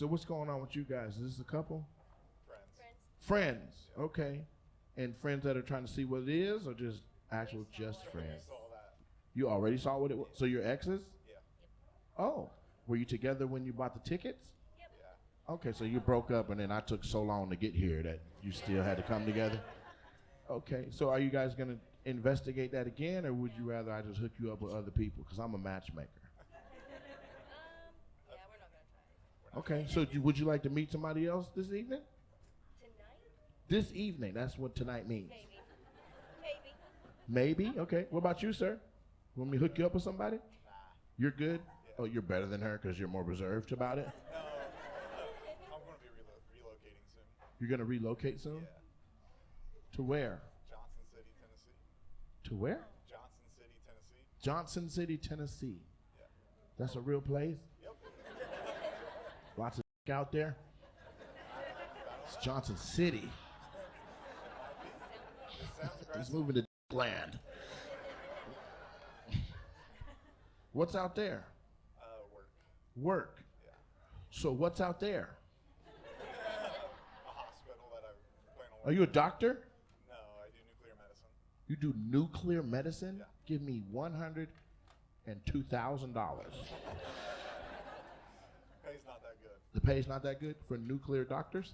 So what's going on with you guys? Is this a couple? Friends. Friends. Okay. And friends that are trying to see what it is, or just actual just friends? Saw that. You already saw what it was. So your exes? Yeah. Oh, were you together when you bought the tickets? Yeah. Okay, so you broke up, and then I took so long to get here that you still had to come together. Okay, so are you guys gonna investigate that again, or would you rather I just hook you up with other people? Because I'm a matchmaker. Yeah, we're not gonna try it. Okay, so would you like to meet somebody else this evening? Tonight? This evening, that's what tonight means. Maybe. Maybe? Okay. What about you, sir? Want me to hook you up with somebody? Nah. You're good? Oh, you're better than her because you're more reserved about it? No. I'm going to be relocating soon. You're going to relocate soon? Yeah. To where? Johnson City, Tennessee. To where? Johnson City, Tennessee. Johnson City, Tennessee. Yeah. That's a real place? Yep. Lots of out there? It's Johnson City. Sounds He's aggressive. moving to land. What's out there? Work. Work. Yeah. So what's out there? A hospital that I plan on Are you a doctor? No, I do nuclear medicine. You do nuclear medicine? Yeah. Give me $102,000. Pay's not that good. The pay's not that good for nuclear doctors?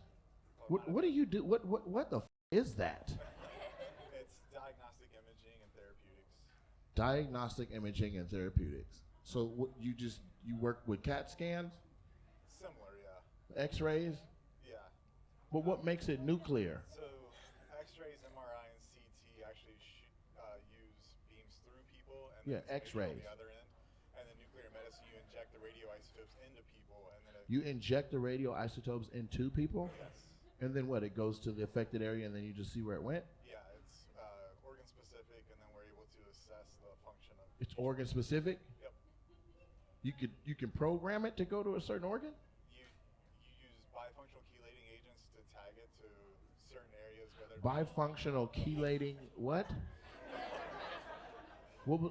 What do you do? What the is that? It's diagnostic imaging and therapeutics. Diagnostic imaging and therapeutics. So you work with CAT scans, Similar, yeah. X-rays? Yeah. But what makes it nuclear? So X-rays, MRI, and CT actually use beams through people, and Yeah, then it's radio X-rays. on the other end. And then nuclear medicine, you inject the radioisotopes into people, and then it, You inject the radioisotopes into people, yes, and then what? It goes to the affected area, and then you just see where it went. yeah, it's organ specific, and then we're able to assess the function of. It's organ specific. Yep. You can program it to go to a certain organ. You use bifunctional chelating agents to tag it to certain areas, whether it be Bifunctional chelating what?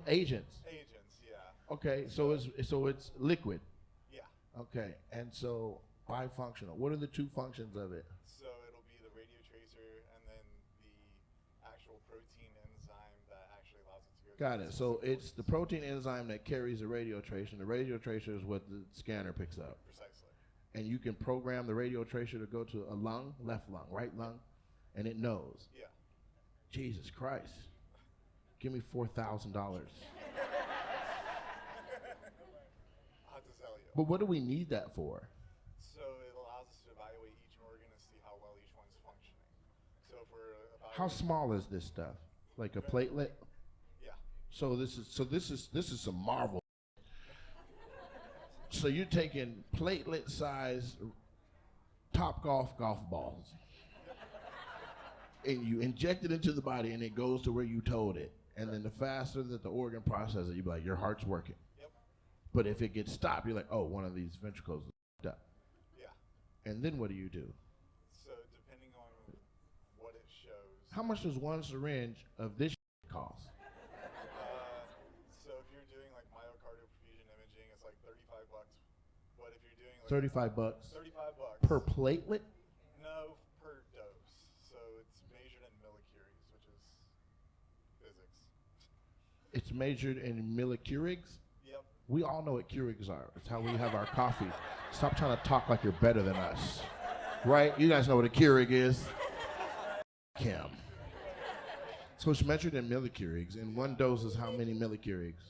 Agents? agents, yeah, Okay, so it's liquid. yeah. Okay, and so bifunctional. What are the two functions of it? So it'll be the radio tracer, and then the actual protein enzyme that actually allows it to go. Got to it. the So specific it's the organs. protein enzyme that carries the radio tracer, and the radio tracer is what the scanner picks up. Precisely. And you can program the radio tracer to go to a lung, left lung, right lung, and it knows. Yeah. Jesus Christ. Give me $4,000. I'll have to tell you. But what do we need that for? So it allows us to evaluate each organ and see how well each one's functioning. So if we're How evaluating, small is this stuff? Like a platelet? yeah, So this is some Marvel. So you're taking platelet size top golf balls, and you inject it into the body, and it goes to where you told it. And then the faster that the organ processes it, you be like, your heart's working. yep, But if it gets stopped, you're like, oh, one of these ventricles is f***ed up. yeah. And then what do you do? So depending on what it shows. How much does one syringe of this cost? So if you're doing like myocardial perfusion imaging, it's like $35. But if you're doing like 35 bucks $35 per platelet? No, per dose. So it's measured in millicuries, which is physics. It's measured in millicurigs. Yep. We all know what Keurigs are. It's how we have our coffee. Stop trying to talk like you're better than us. Right? You guys know what a Keurig is. Kim. So it's measured in millicurigs, and one dose is how many millicurigs?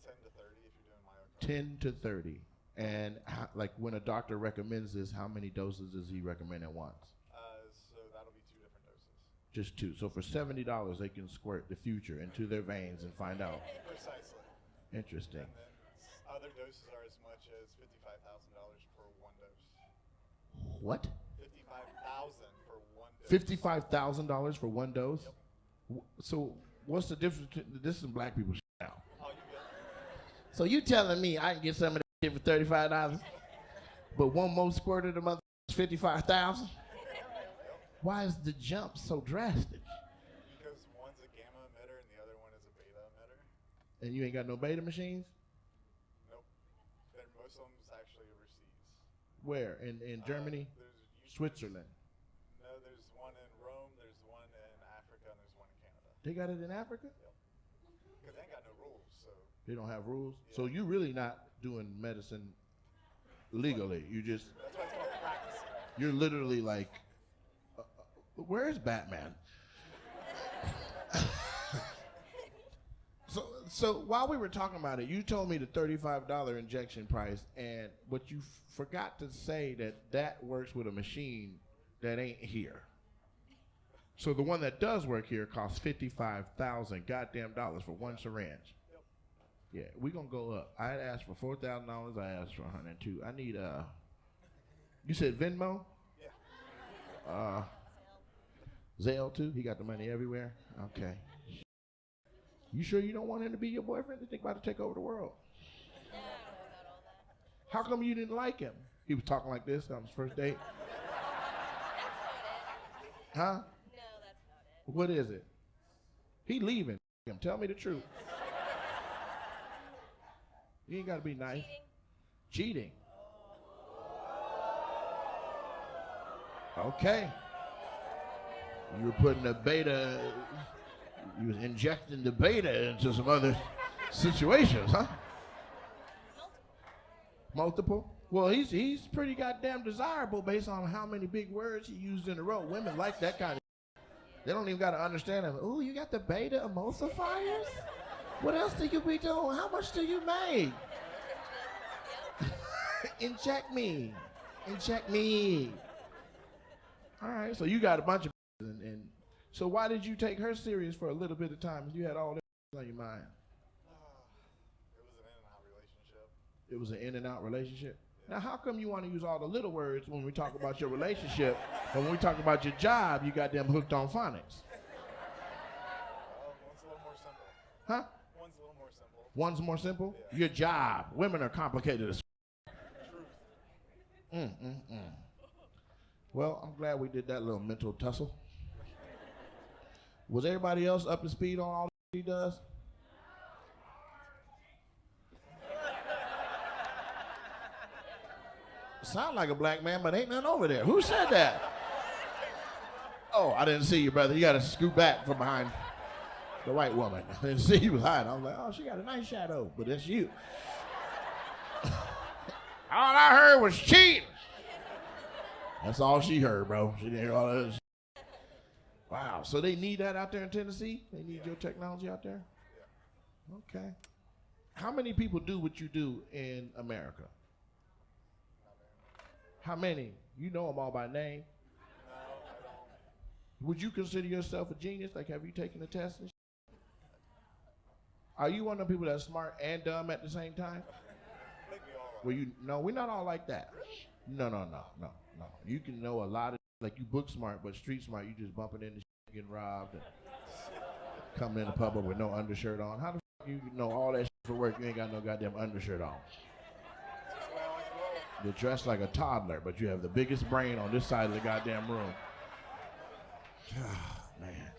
10 to 30 if you're doing myocardial. 10 to 30. And like when a doctor recommends this, how many doses does he recommend at once? So that'll be 2 different doses. Just 2. So for $70, they can squirt the future into their veins and find out. Precisely. Interesting. And then other doses are as much as $55,000 for one dose. What? 55,000 for one dose. $55,000 for one dose? So what's the difference between this and black people now? Oh, you good? So you telling me I can get some of that shit for $35, but one more squirt of the mother is $55,000? Why is the jump so drastic? Because one's a gamma emitter and the other one is a beta emitter. And you ain't got no beta machines? Nope. Most of them is actually overseas. Where? In Germany? There's Switzerland. No, there's one in Rome, there's one in Africa, and there's one in Canada. They got it in Africa? Because they ain't got no rules, so They don't have rules? Yeah. So you really not doing medicine legally. You just, that's why it's called practicing. you're literally like, where is Batman? So while we were talking about it, you told me the $35 injection price, and what you forgot to say that works with a machine that ain't here. So the one that does work here costs $55,000 goddamn dollars for one syringe. Yeah, we gonna go up. I had asked for $4,000. I asked for 102. I need you said Venmo? Yeah. Zelle too? He got the money everywhere? Okay. You sure you don't want him to be your boyfriend? They think about to take over the world. No, I don't know about all that. How come you didn't like him? He was talking like this on his first date? That's not it. Huh? No, that's not it. What is it? He leaving. Him. Tell me the truth. You ain't got to be nice. Cheating. Cheating. Okay. You were putting the beta, you was injecting the beta into some other situations, huh? Multiple? Well, he's pretty goddamn desirable based on how many big words he used in a row. Women like that kind of. They don't even got to understand him. Ooh, you got the beta emulsifiers? What else do you be doing? How much do you make? Inject me. Inject me. All right, so you got a bunch of and so why did you take her serious for a little bit of time if you had all that on your mind? It was an in and out relationship. It was an in and out relationship? Now, how come you want to use all the little words when we talk about your relationship, but when we talk about your job, you got them hooked on phonics? One's a little more simple. Huh? One's a little more simple. One's more simple? Yeah. Your job. Women are complicated as Truth. Well, I'm glad we did that little mental tussle. Was everybody else up to speed on all he does? Sound like a black man, but ain't none over there. Who said that? Oh, I didn't see you, brother. You got to scoot back from behind the white woman. I didn't see you behind. I was like, oh, she got a nice shadow, but it's you. All I heard was cheating. That's all she heard, bro. She didn't hear all that. Wow. So they need that out there in Tennessee? They need your technology out there? Yeah. Okay. How many people do what you do in America? How many? You know them all by name? No, I don't. Would you consider yourself a genius? Like, have you taken the test and shit? Are you one of the people that's smart and dumb at the same time? I think we all are. Well, no, we're not all like that. No. You can know a lot of, like, you book smart, but street smart, you just bumping into shit, getting robbed, and coming in the public with no undershirt on. How the fuck you know all that shit for work? You ain't got no goddamn undershirt on. That's the way I like to roll. You're dressed like a toddler, but you have the biggest brain on this side of the goddamn room. Man.